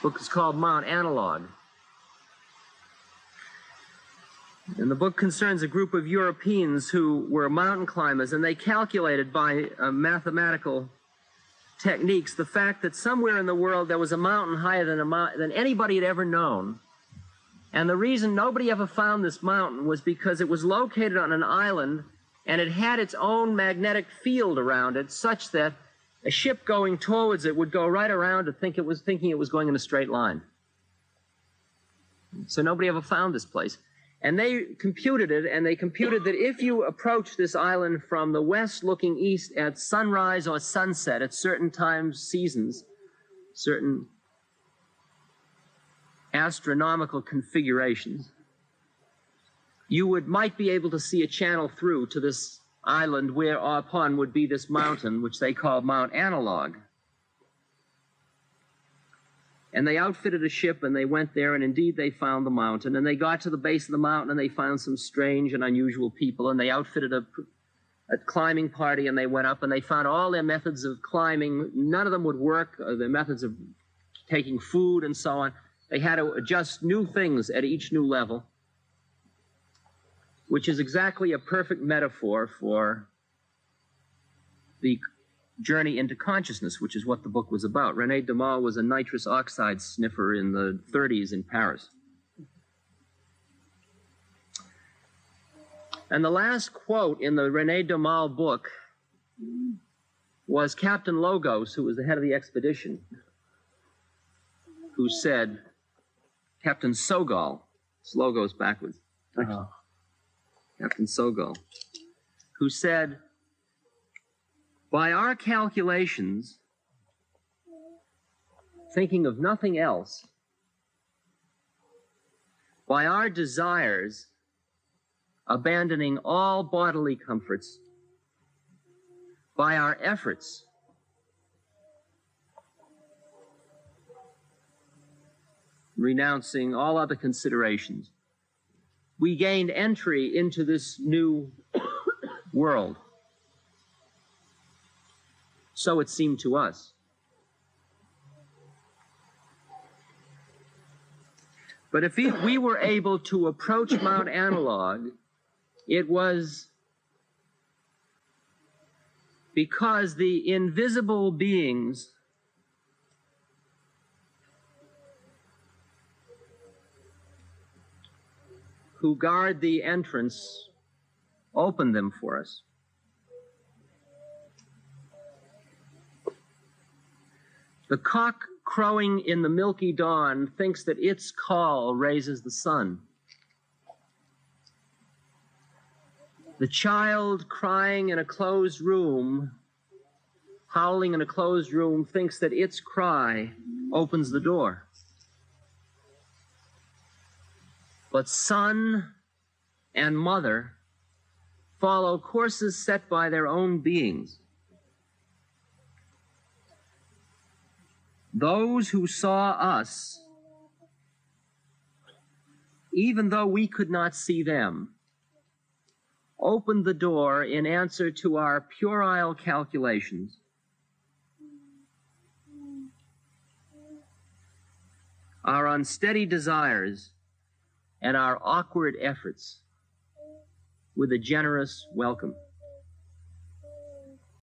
book is called Mount Analog. And the book concerns a group of Europeans who were mountain climbers, and they calculated by mathematical techniques the fact that somewhere in the world there was a mountain higher than anybody had ever known. And the reason nobody ever found this mountain was because it was located on an island, and it had its own magnetic field around it, such that a ship going towards it would go right around it thinking it was going in a straight line. So nobody ever found this place. And they computed it, and they computed that if you approach this island from the west looking east at sunrise or sunset at certain times, seasons, certain astronomical configurations, you might be able to see a channel through to this island whereupon would be this mountain, which they call Mount Analog. And they outfitted a ship, and they went there, and indeed they found the mountain. And they got to the base of the mountain, and they found some strange and unusual people, and they outfitted a climbing party, and they went up, and they found all their methods of climbing. None of them would work, their methods of taking food and so on. They had to adjust new things at each new level, which is exactly a perfect metaphor for the journey into consciousness, which is what the book was about. René Daumal was a nitrous oxide sniffer in the 30s in Paris. And the last quote in the René Daumal book was Captain Logos, who was the head of the expedition, who said, Captain Sogol, it's Logos backwards, Captain Sogol, who said, by our calculations, thinking of nothing else, by our desires, abandoning all bodily comforts, by our efforts, renouncing all other considerations, we gained entry into this new world. So it seemed to us. But if we were able to approach Mount Analog, it was because the invisible beings who guard the entrance opened them for us. The cock crowing in the milky dawn thinks that its call raises the sun. The child crying in a closed room, howling in a closed room, thinks that its cry opens the door. But son and mother follow courses set by their own beings. Those who saw us, even though we could not see them, opened the door in answer to our puerile calculations. Our unsteady desires and our awkward efforts with a generous welcome.